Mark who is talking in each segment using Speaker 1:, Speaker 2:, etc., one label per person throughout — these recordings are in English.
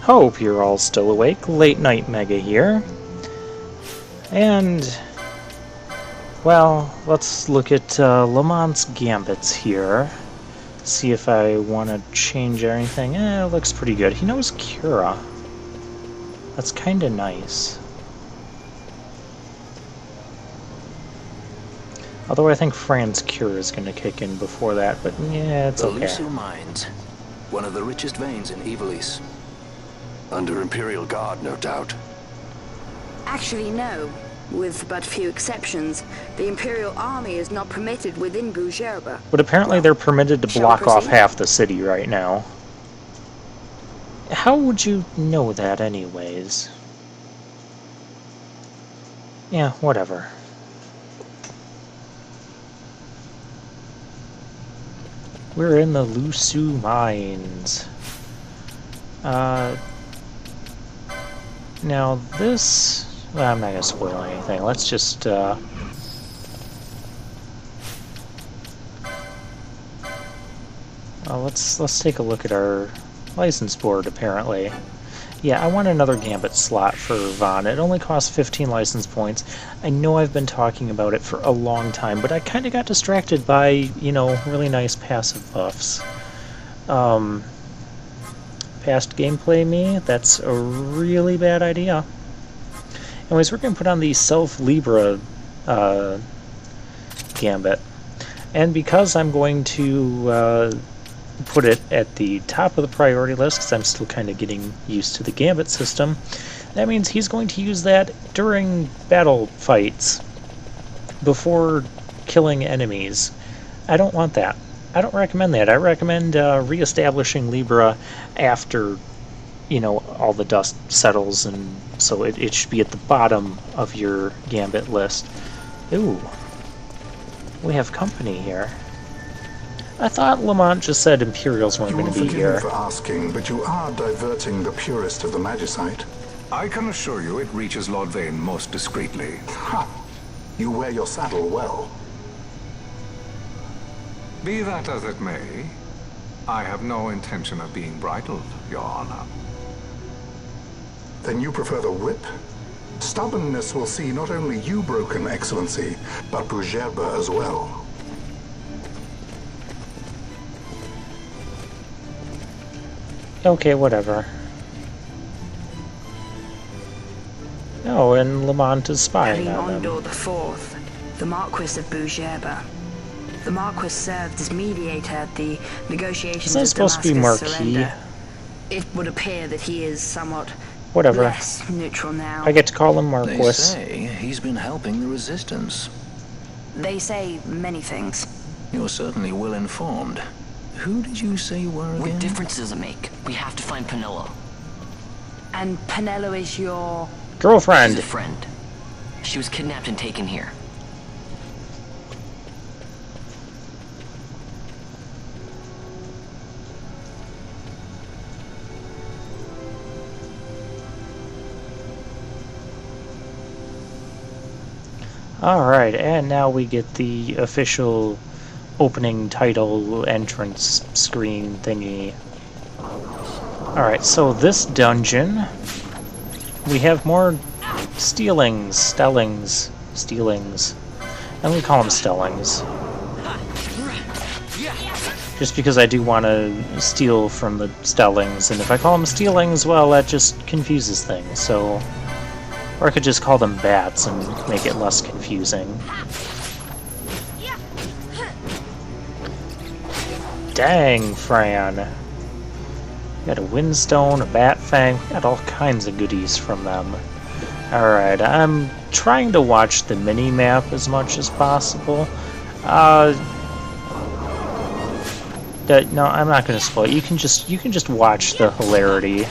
Speaker 1: Hope you're all still awake. Late Night Mega here. And, well, let's look at Lamont's Gambits here. See if I want to change anything. It looks pretty good. He knows Cura. That's kind of nice. Although I think Fran's Cure is going to kick in before that, but yeah, it's okay.
Speaker 2: The Lucio Mines, one of the richest veins in Ivalice. Under Imperial Guard, no doubt.
Speaker 3: Actually, no. With but few exceptions, the Imperial Army is not permitted within Bougerba.
Speaker 1: But apparently they're permitted to block off half the city right now. How would you know that anyways? Yeah, whatever. We're in the Lucio Mines. Now this... Well, I'm not going to spoil anything. Let's just, let's take a look at our license board, apparently. Yeah, I want another Gambit slot for Vaughn. It only costs 15 license points. I know I've been talking about it for a long time, but I kind of got distracted by, you know, really nice passive buffs. Past gameplay me, that's a really bad idea. Anyways, we're going to put on the Self-Libra Gambit. And because I'm going to put it at the top of the priority list, because I'm still kind of getting used to the Gambit system, that means he's going to use that during battle fights, before killing enemies. I don't want that. I don't recommend that. I recommend re-establishing Libra after, you know, all the dust settles, and so it should be at the bottom of your Gambit list. Ooh. We have company here. I thought Lamont just said Imperials weren't going to be here.
Speaker 4: You will forgive me for asking, but you are diverting the purest of the Magicite.
Speaker 5: I can assure you it reaches Lord Vane most discreetly.
Speaker 4: Ha! You wear your saddle well.
Speaker 5: Be that as it may, I have no intention of being bridled, Your Honor.
Speaker 4: Then you prefer the whip? Stubbornness will see not only you broken, Excellency, but Bougerba as well.
Speaker 1: Okay, whatever. Oh, and Lamont is spying on them.
Speaker 3: the Fourth, the Marquis of Bougerba. The Marquis served as mediator at the negotiations
Speaker 1: Isn't it
Speaker 3: of
Speaker 1: supposed to be
Speaker 3: Damascus
Speaker 1: Marquis?
Speaker 3: surrender. It would appear that he is somewhat
Speaker 1: Whatever.
Speaker 3: less neutral now.
Speaker 1: I get to call him Marquis.
Speaker 2: They say he's been helping the Resistance.
Speaker 3: They say many things.
Speaker 2: You're certainly well informed. Who did you say you were again?
Speaker 6: What difference does it make? We have to find Penelo.
Speaker 3: And Penelo is your...
Speaker 1: Girlfriend!
Speaker 6: She's a friend. She was kidnapped and taken here.
Speaker 1: Alright, and now we get the official opening title entrance screen thingy. Alright, so this dungeon, we have more stealings. And we call them stellings. Just because I do want to steal from the stellings, and if I call them stealings, well, that just confuses things, so... Or I could just call them bats and make it less confusing. Dang, Fran. We got a Windstone, a Bat Fang, we got all kinds of goodies from them. Alright, I'm trying to watch the mini-map as much as possible. No, I'm not going to spoil it. You can just watch the hilarity,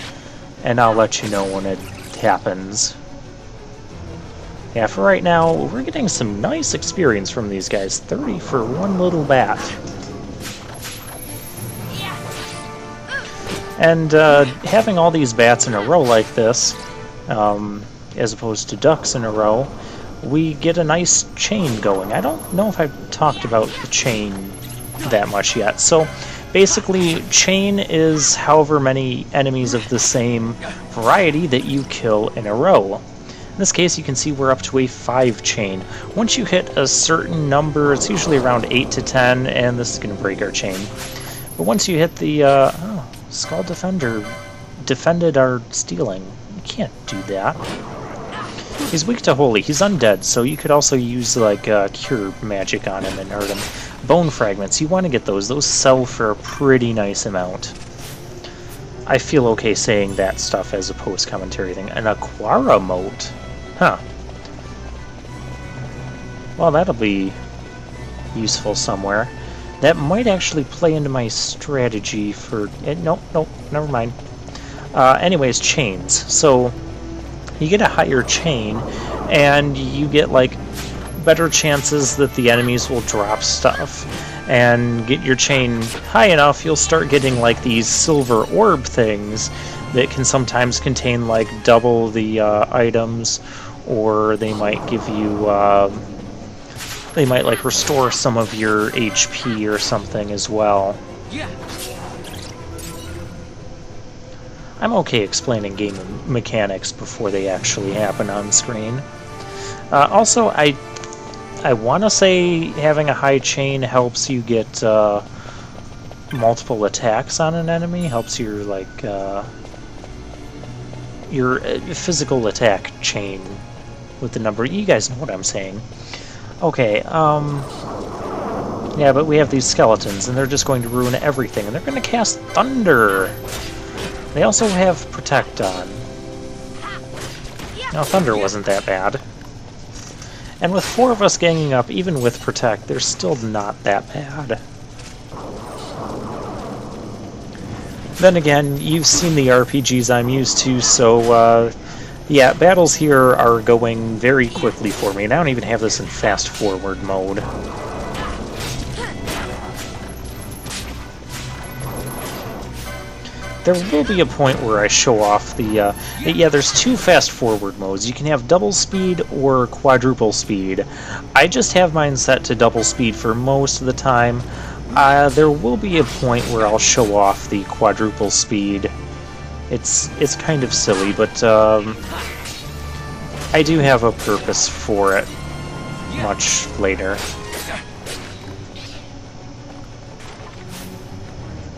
Speaker 1: and I'll let you know when it happens. Yeah, for right now, we're getting some nice experience from these guys. 30 for one little bat. And having all these bats in a row like this, as opposed to ducks in a row, we get a nice chain going. I don't know if I've talked about the chain that much yet. So Basically, chain is however many enemies of the same variety that you kill in a row. In this case, you can see we're up to a 5 chain. Once you hit a certain number, it's usually around 8 to 10, and this is going to break our chain. But once you hit the, Skull Defender defended our stealing. You can't do that. He's weak to holy. He's undead, so you could also use, like, cure magic on him and hurt him. Bone fragments, you want to get those. Those sell for a pretty nice amount. I feel okay saying that stuff as a post-commentary thing. An Aquara mote? Huh. Well, that'll be useful somewhere. That might actually play into my strategy for... nope, never mind. Anyways, chains. So, you get a higher chain, and you get, like, better chances that the enemies will drop stuff. And get your chain high enough, you'll start getting, like, these silver orb things that can sometimes contain, like, double the items, or they might give you, they might, like, restore some of your HP or something as well. I'm okay explaining game mechanics before they actually happen on screen. Also, I want to say having a high chain helps you get multiple attacks on an enemy, helps your, like, your physical attack chain with the number. You guys know what I'm saying. Okay, yeah, but we have these skeletons, and they're just going to ruin everything, and they're going to cast Thunder! They also have Protect on. Now, Thunder wasn't that bad. And with 4 of us ganging up, even with Protect, they're still not that bad. Then again, you've seen the RPGs I'm used to, so, yeah, battles here are going very quickly for me, and I don't even have this in fast-forward mode. There will be a point where I show off the, yeah, there's 2 fast-forward modes. You can have double speed or quadruple speed. I just have mine set to double speed for most of the time. There will be a point where I'll show off the quadruple speed. It's kind of silly, but I do have a purpose for it much later.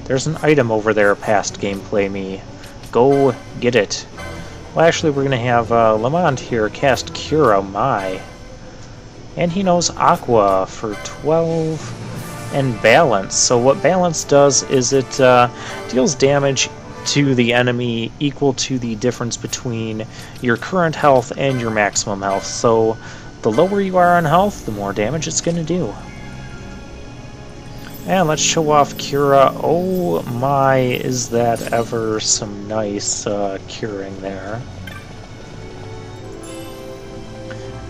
Speaker 1: There's an item over there past gameplay me. Go get it. Well, actually, we're going to have Lamont here cast Cura Mai. And he knows Aqua for 12 and Balance. So what Balance does is it deals damage to the enemy equal to the difference between your current health and your maximum health. So the lower you are on health, the more damage it's going to do. And let's show off Cura. Oh my, is that ever some nice curing there.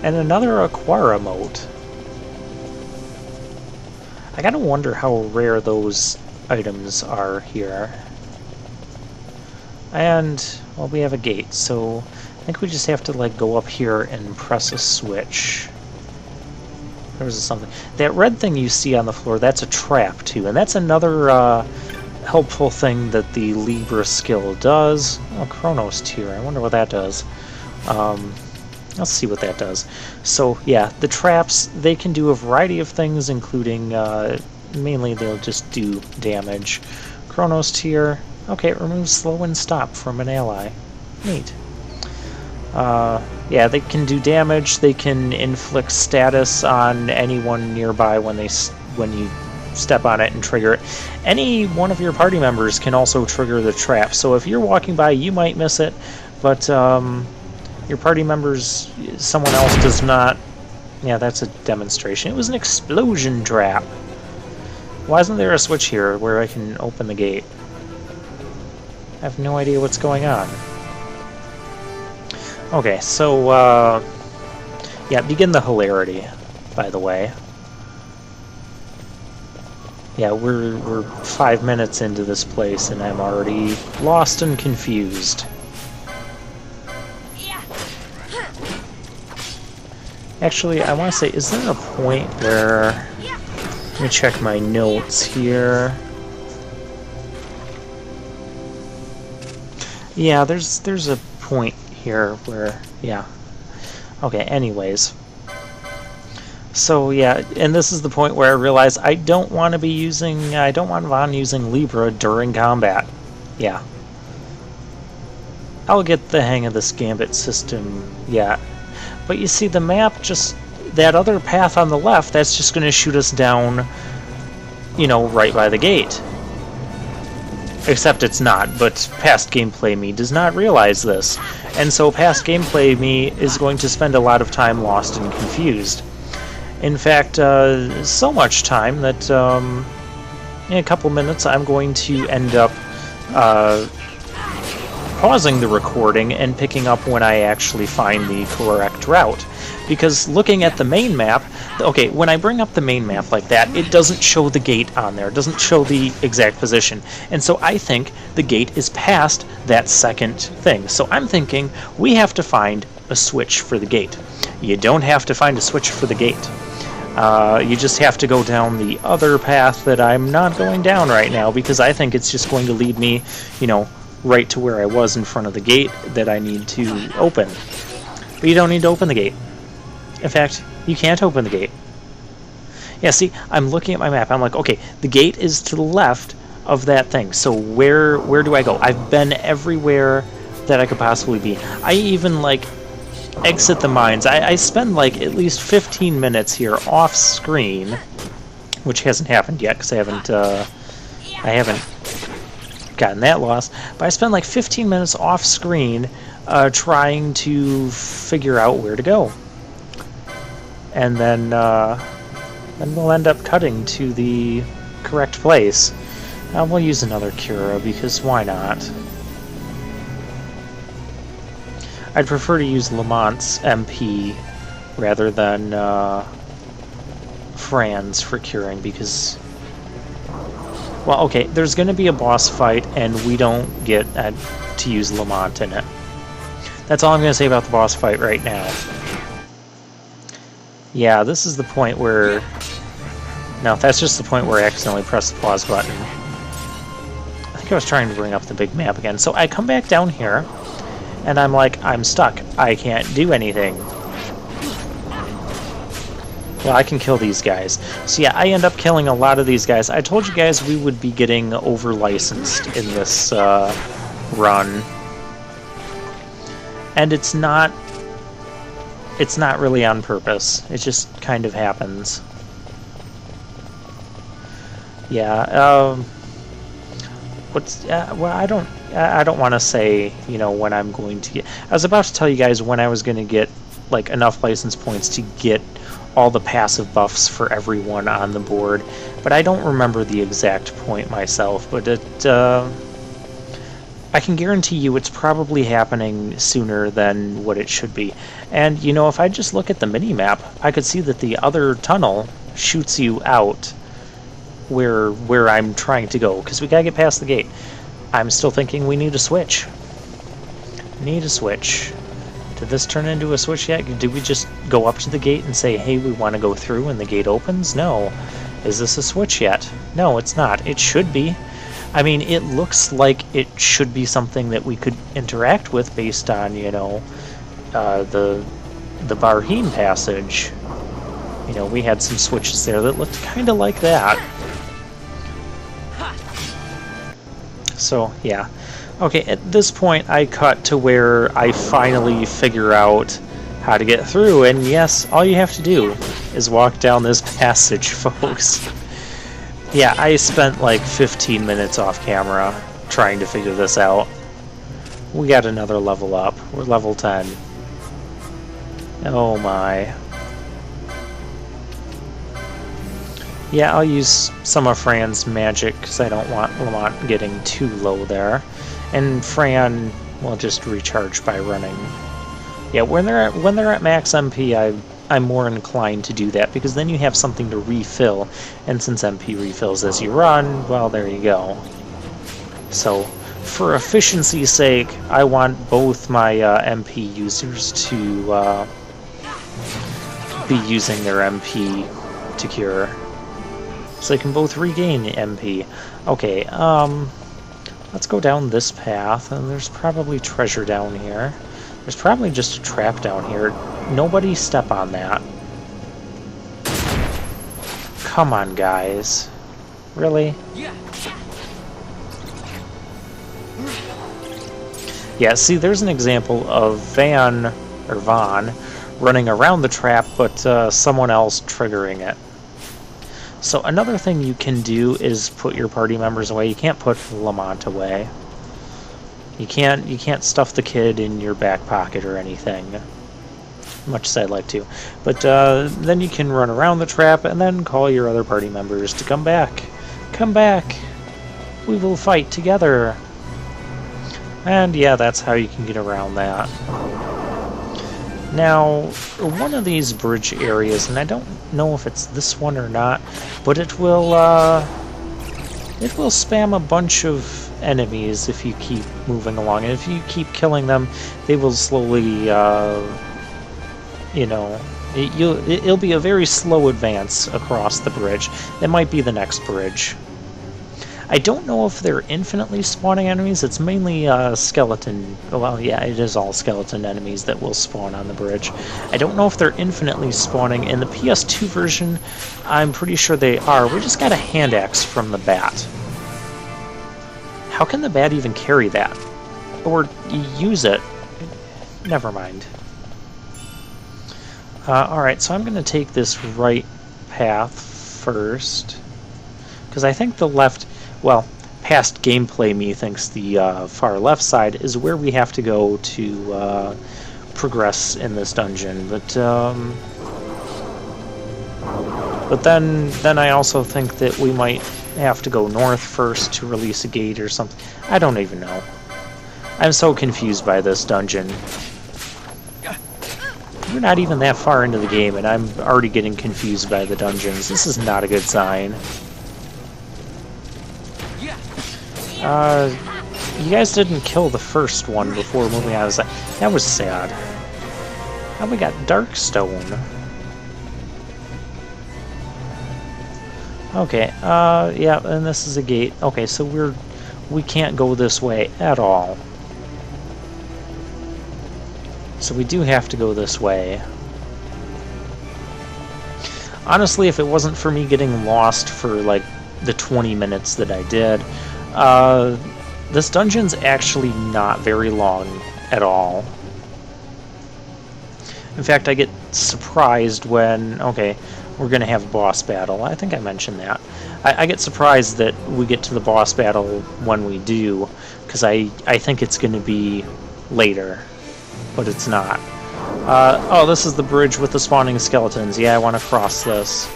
Speaker 1: And another Aquara mote. I gotta wonder how rare those items are here. And, well, we have a gate, so I think we just have to, like, go up here and press a switch. There was something. That red thing you see on the floor, that's a trap, too. And that's another helpful thing that the Libra skill does. Oh, Chronos tier. I wonder what that does. Let's see what that does. So, yeah, the traps, they can do a variety of things, including, mainly they'll just do damage. Chronos tier. Okay, it removes slow and stop from an ally. Neat. Yeah, they can do damage, they can inflict status on anyone nearby when you step on it and trigger it. Any one of your party members can also trigger the trap, so if you're walking by, you might miss it, but your party members, someone else does not. Yeah, that's a demonstration. It was an explosion trap. Why isn't there a switch here where I can open the gate? I have no idea what's going on. Okay, so, yeah, begin the hilarity, by the way. Yeah, we're 5 minutes into this place, and I'm already lost and confused. Actually, I want to say, is there a point where... Let me check my notes here. Yeah, there's a point here where, yeah. Okay, anyways. So yeah, and this is the point where I realize I don't want to be using, I don't want Vaughn using Libra during combat. Yeah. I'll get the hang of this gambit system, yeah. But you see, the map just, that other path on the left, that's just going to shoot us down, you know, right by the gate. Except it's not, but past gameplay me does not realize this. And so past gameplay me is going to spend a lot of time lost and confused. In fact, so much time that in a couple minutes I'm going to end up pausing the recording and picking up when I actually find the correct route. Because looking at the main map, okay, when I bring up the main map like that, it doesn't show the gate on there. It doesn't show the exact position. And so I think the gate is past that second thing. So I'm thinking we have to find a switch for the gate. You don't have to find a switch for the gate. You just have to go down the other path that I'm not going down right now, because I think it's just going to lead me, you know, right to where I was in front of the gate that I need to open. But you don't need to open the gate. In fact, you can't open the gate. Yeah, see, I'm looking at my map. I'm like, okay, the gate is to the left of that thing. So where do I go? I've been everywhere that I could possibly be. I even, like, exit the mines. I spend, like, at least 15 minutes here off screen, which hasn't happened yet because I haven't gotten that lost. But I spend, like, 15 minutes off screen trying to figure out where to go. And then we'll end up cutting to the correct place. We'll use another Cura, because why not? I'd prefer to use Lamont's MP rather than Fran's for curing, because... Well, okay, there's going to be a boss fight, and we don't get to use Lamont in it. That's all I'm going to say about the boss fight right now. Yeah, this is the point where... No, that's just the point where I accidentally pressed the pause button. I think I was trying to bring up the big map again. So I come back down here, and I'm like, I'm stuck. I can't do anything. Well, I can kill these guys. So yeah, I end up killing a lot of these guys. I told you guys we would be getting over-licensed in this run. And it's not really on purpose. It just kind of happens. Yeah, well, I don't want to say, you know, when I'm going to get... I was about to tell you guys when I was going to get, like, enough license points to get all the passive buffs for everyone on the board, but I don't remember the exact point myself, but I can guarantee you it's probably happening sooner than what it should be. And, you know, if I just look at the mini-map, I could see that the other tunnel shoots you out where I'm trying to go, because we gotta get past the gate. I'm still thinking we need a switch. Need a switch. Did this turn into a switch yet? Did we just go up to the gate and say, hey, we want to go through, and the gate opens? No. Is this a switch yet? No, it's not. It should be. I mean, it looks like it should be something that we could interact with based on, you know, the Barheen passage. You know, we had some switches there that looked kind of like that. So, yeah. Okay, at this point I cut to where I finally figure out how to get through, and yes, all you have to do is walk down this passage, folks. Yeah, I spent like 15 minutes off camera trying to figure this out. We got another level up. We're level 10. Oh my. Yeah, I'll use some of Fran's magic because I don't want Lamont getting too low there. And Fran will just recharge by running. Yeah, when they're at max MP, I'm more inclined to do that, because then you have something to refill, and since MP refills as you run, well, there you go. So, for efficiency's sake, I want both my MP users to be using their MP to cure, so they can both regain MP. Okay, Let's go down this path, and there's probably treasure down here. There's probably just a trap down here. Nobody step on that. Come on, guys. Really? Yeah, see, there's an example of Vaughn running around the trap, but someone else triggering it. So another thing you can do is put your party members away. You can't put Lamont away. You can't stuff the kid in your back pocket or anything, much as I'd like to. But then you can run around the trap and then call your other party members to come back. Come back! We will fight together! And yeah, that's how you can get around that. Now, one of these bridge areas, and I don't know if it's this one or not, but it will spam a bunch of enemies if you keep moving along, and if you keep killing them, they will slowly, you know, it'll be a very slow advance across the bridge. It might be the next bridge. I don't know if they're infinitely spawning enemies. It's mainly skeleton. Well, yeah, it is all skeleton enemies that will spawn on the bridge. I don't know if they're infinitely spawning. In the PS2 version, I'm pretty sure they are. We just got a hand axe from the bat. How can the bat even carry that? Or use it? Never mind. Alright, so I'm going to take this right path first. Because I think the left... Well, past gameplay me thinks the far left side is where we have to go to progress in this dungeon. But then I also think that we might have to go north first to release a gate or something. I don't even know. I'm so confused by this dungeon. We're not even that far into the game and I'm already getting confused by the dungeons. This is not a good sign. You guys didn't kill the first one before moving on. That was sad. Now we got Darkstone. Okay, yeah, and this is a gate. Okay, so we can't go this way at all. So we do have to go this way. Honestly, if it wasn't for me getting lost for like the 20 minutes that I did, this dungeon's actually not very long at all. In fact, I get surprised when... Okay, we're going to have a boss battle. I think I mentioned that. I get surprised that we get to the boss battle when we do, because I think it's going to be later, but it's not. Oh, this is the bridge with the spawning skeletons. Yeah, I want to cross this.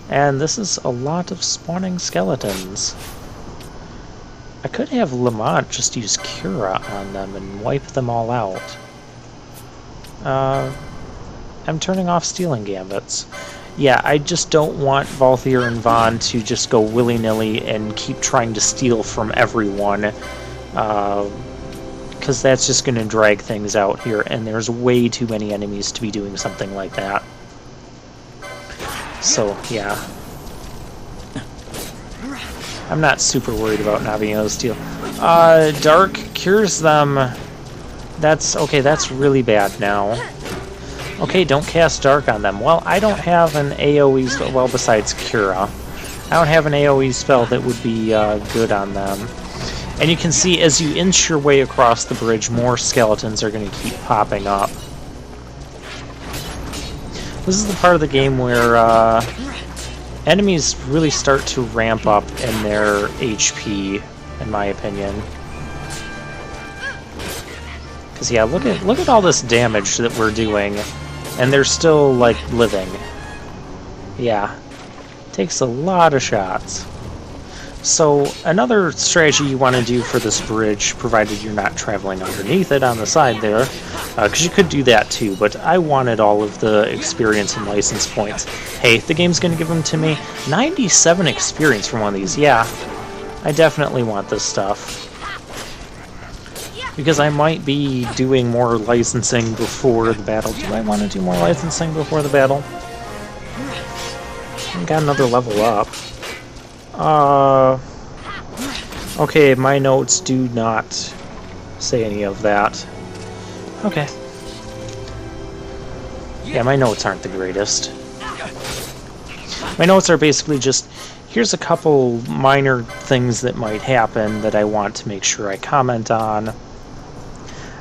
Speaker 1: And this is a lot of spawning skeletons. I could have Lamont just use Cura on them and wipe them all out. I'm turning off stealing gambits. Yeah, I just don't want Valthier and Vaughn to just go willy-nilly and keep trying to steal from everyone, because that's just going to drag things out here, and there's way too many enemies to be doing something like that. So, yeah. I'm not super worried about not being able to steal. Dark cures them. That's... Okay, that's really bad now. Okay, don't cast Dark on them. Well, I don't have an AoE spell... Well, besides Cura. I don't have an AoE spell that would be good on them. And you can see, as you inch your way across the bridge, more skeletons are going to keep popping up. This is the part of the game where enemies really start to ramp up in their HP, in my opinion. Because yeah, look at all this damage that we're doing, and they're still like living. Yeah, takes a lot of shots. So another strategy you want to do for this bridge, provided you're not traveling underneath it on the side there, because you could do that too, but I wanted all of the experience and license points. Hey, the game's going to give them to me. 97 experience from one of these. Yeah, I definitely want this stuff. Because I might be doing more licensing before the battle. Do I want to do more licensing before the battle? I got another level up. Okay, my notes do not say any of that. Okay. Yeah, my notes aren't the greatest. My notes are basically just, here's a couple minor things that might happen that I want to make sure I comment on.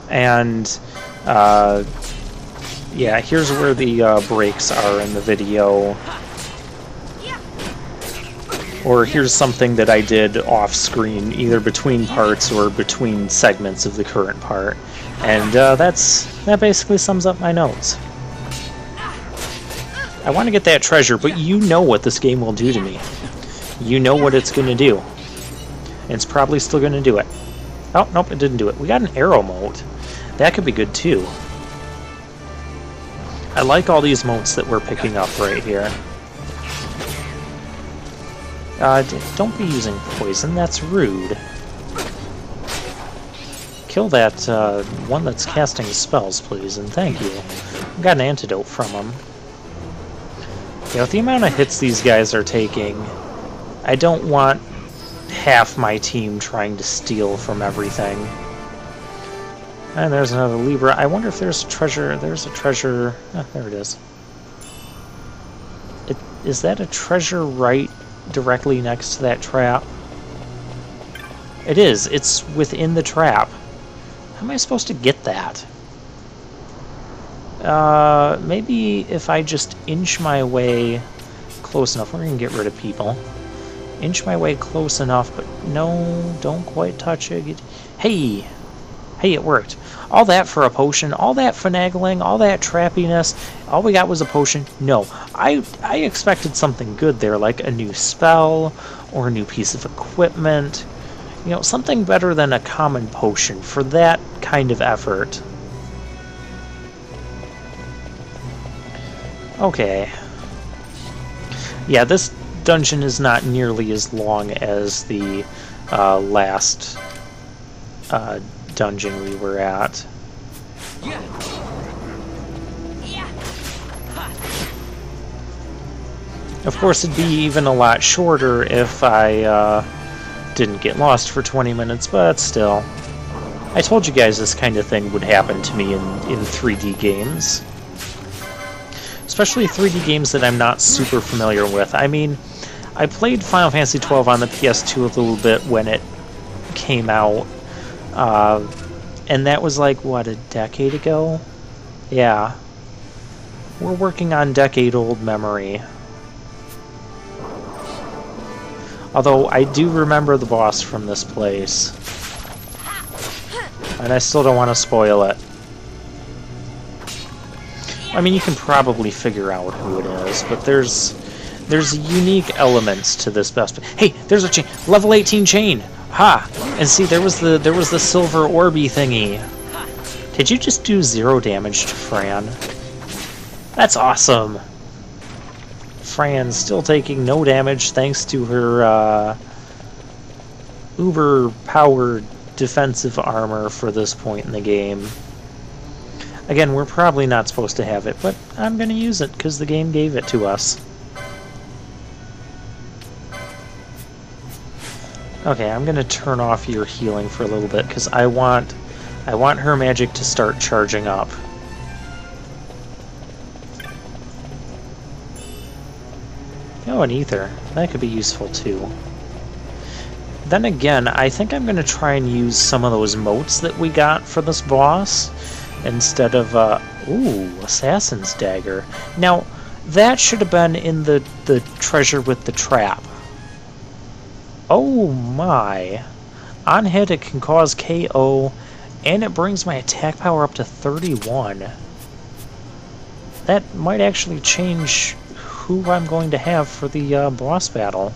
Speaker 1: And, yeah, here's where the breaks are in the video. Or here's something that I did off-screen, either between parts or between segments of the current part. And that basically sums up my notes. I want to get that treasure, but you know what this game will do to me. You know what it's going to do. And it's probably still going to do it. Oh, nope, it didn't do it. We got an arrow mote. That could be good, too. I like all these motes that we're picking up right here. Don't be using poison, that's rude. Kill that one that's casting spells, please, and thank you. I got an antidote from him. You know, with the amount of hits these guys are taking, I don't want half my team trying to steal from everything. And there's another Libra. I wonder if there's a treasure. There's a treasure. Oh, there it is. Is that a treasure right directly next to that trap? It is. It's within the trap. How am I supposed to get that? Maybe if I just inch my way close enough. We're going to get rid of people. Inch my way close enough, but no, don't quite touch it. Hey! Hey, it worked. All that for a potion, all that finagling, all that trappiness, all we got was a potion? No. I expected something good there, like a new spell, or a new piece of equipment. You know, something better than a common potion for that kind of effort. Okay. Yeah, this dungeon is not nearly as long as the last dungeon we were at. Of course, it'd be even a lot shorter if I didn't get lost for 20 minutes, but still. I told you guys this kind of thing would happen to me in 3D games. Especially 3D games that I'm not super familiar with. I mean, I played Final Fantasy XII on the PS2 a little bit when it came out. And that was like, what, a decade ago? Yeah. We're working on decade-old memory. Although, I do remember the boss from this place. And I still don't want to spoil it. I mean, you can probably figure out who it is, but there's unique elements to this best. Hey, there's a chain! Level 18 chain! Ha! And see, there was the silver orby thingy. Did you just do 0 damage to Fran? That's awesome! Fran's still taking no damage thanks to her uber-powered defensive armor for this point in the game. Again, we're probably not supposed to have it, but I'm going to use it because the game gave it to us. Okay, I'm going to turn off your healing for a little bit because I want her magic to start charging up. Oh, an ether. That could be useful too. Then again, I think I'm going to try and use some of those motes that we got for this boss instead of, ooh, Assassin's Dagger. Now, that should have been in the treasure with the trap. Oh my. On hit, it can cause KO, and it brings my attack power up to 31. That might actually change who I'm going to have for the boss battle.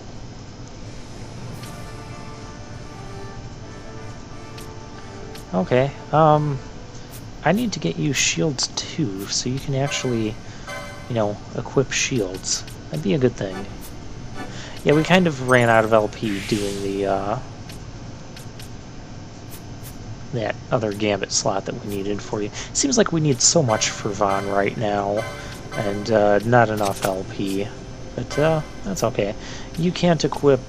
Speaker 1: Okay, I need to get you shields too, so you can actually, you know, equip shields. That'd be a good thing. Yeah, we kind of ran out of LP doing the, that other gambit slot that we needed for you. Seems like we need so much for Vaughn right now, and not enough LP. But, that's okay. You can't equip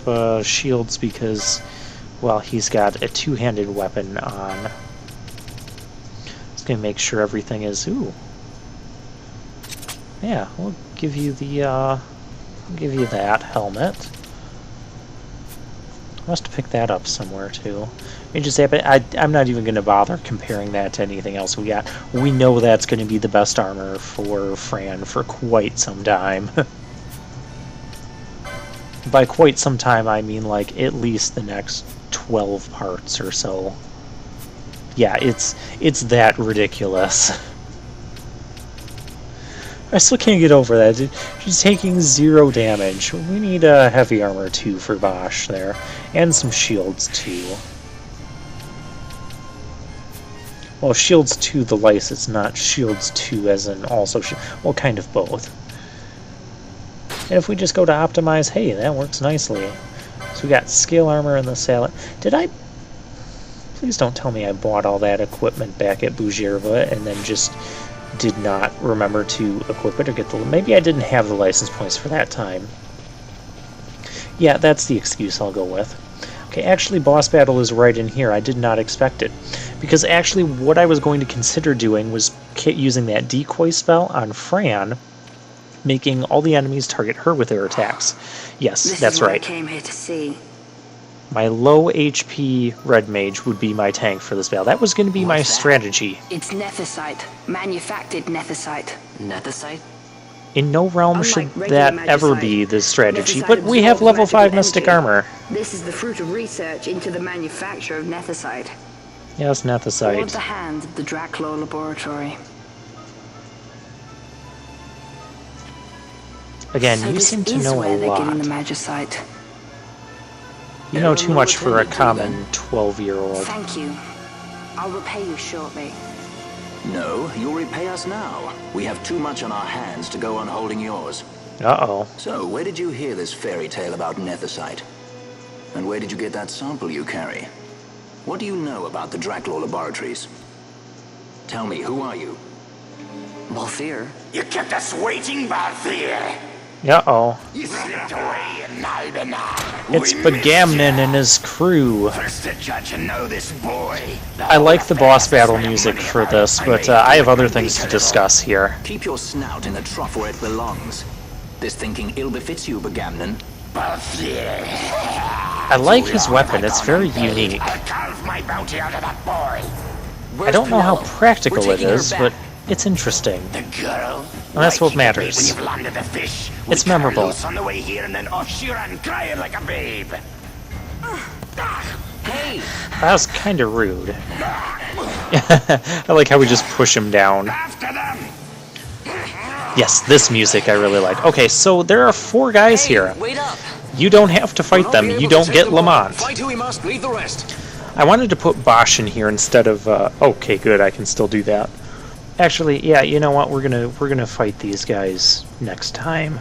Speaker 1: shields because, Well, he's got a two-handed weapon on. Just gonna make sure everything is... Ooh. Yeah, we'll give you the, I'll give you that helmet. I must pick that up somewhere, too. It just happened. I'm not even gonna bother comparing that to anything else we got. We know that's gonna be the best armor for Fran for quite some time. By quite some time, I mean like at least the next 12 parts or so. Yeah, it's that ridiculous. I still can't get over that. She's taking 0 damage. We need heavy armor too for Bosch there, and some shields too. Well, shields to the license, not shields to as in also well, kind of both. And if we just go to optimize, hey, that works nicely. So we got scale armor in the salad. Did I... Please don't tell me I bought all that equipment back at Bougerva and then just did not remember to equip it or get the... Maybe I didn't have the license points for that time. Yeah, that's the excuse I'll go with. Okay, actually, boss battle is right in here. I did not expect it. Because actually, what I was going to consider doing was using that decoy spell on Fran, making all the enemies target her with their attacks. Yes, that's right.
Speaker 3: I came here to see.
Speaker 1: My low HP red mage would be my tank for this battle. That was going to be my strategy.
Speaker 3: It's nethicite. Manufactured nethicite.
Speaker 6: Nethicite?
Speaker 1: In no realm should that ever be the strategy,
Speaker 3: Nethicite
Speaker 1: but we have level
Speaker 3: absorbs
Speaker 1: 5
Speaker 3: magical
Speaker 1: mystic
Speaker 3: energy.
Speaker 1: armor.
Speaker 3: This is the fruit of research into the manufacture of nethicite.
Speaker 1: Yes,
Speaker 3: All at
Speaker 1: nethicite.
Speaker 3: the hands of the Draclaw laboratory.
Speaker 1: Again,
Speaker 3: So
Speaker 1: you
Speaker 3: this
Speaker 1: seem to
Speaker 3: is
Speaker 1: know
Speaker 3: where
Speaker 1: a
Speaker 3: they're getting the
Speaker 1: lot.
Speaker 3: magicite.
Speaker 1: You know too much for a common 12-year-old.
Speaker 3: Thank you. I'll repay you shortly.
Speaker 2: No, you'll repay us now. We have too much on our hands to go on holding yours.
Speaker 1: Uh-oh.
Speaker 2: So, where did you hear this fairy tale about nethicite? And where did you get that sample you carry? What do you know about the Draclaw laboratories? Tell me, who are you?
Speaker 6: Balthier?
Speaker 7: You kept us waiting, Balthier.
Speaker 1: Uh-oh.
Speaker 7: You slipped away in Nalbenar.
Speaker 1: It's Bagamnon and his crew.
Speaker 7: First to judge and know this boy.
Speaker 1: I like the boss battle music for this, but I have other things to discuss here.
Speaker 2: Keep your snout in the trough where it belongs. This thinking ill befits you, Bagamnon.
Speaker 7: Balthier.
Speaker 1: I like his weapon, it's very unique.
Speaker 7: I'll carve my bounty out of that boy.
Speaker 1: I don't know how practical it is, but it's interesting.
Speaker 7: The girl.
Speaker 1: And that's what
Speaker 7: Why keep it
Speaker 1: matters.
Speaker 7: When you've landed the fish.
Speaker 1: It's
Speaker 7: We cut her
Speaker 1: memorable.
Speaker 7: loose on the way here and then off she ran crying like a babe.
Speaker 6: Hey!
Speaker 1: That was kind of rude. I like how we just push him down.
Speaker 7: After them.
Speaker 1: Yes, this music I really like. Okay, so there are 4 guys here.
Speaker 6: Wait up!
Speaker 1: You don't have to fight them. You don't get Lamont.
Speaker 2: Fight who we must, leave the rest.
Speaker 1: I wanted to put Bosch in here instead of... okay, good. I can still do that. Actually, yeah, you know what? We're gonna fight these guys next time.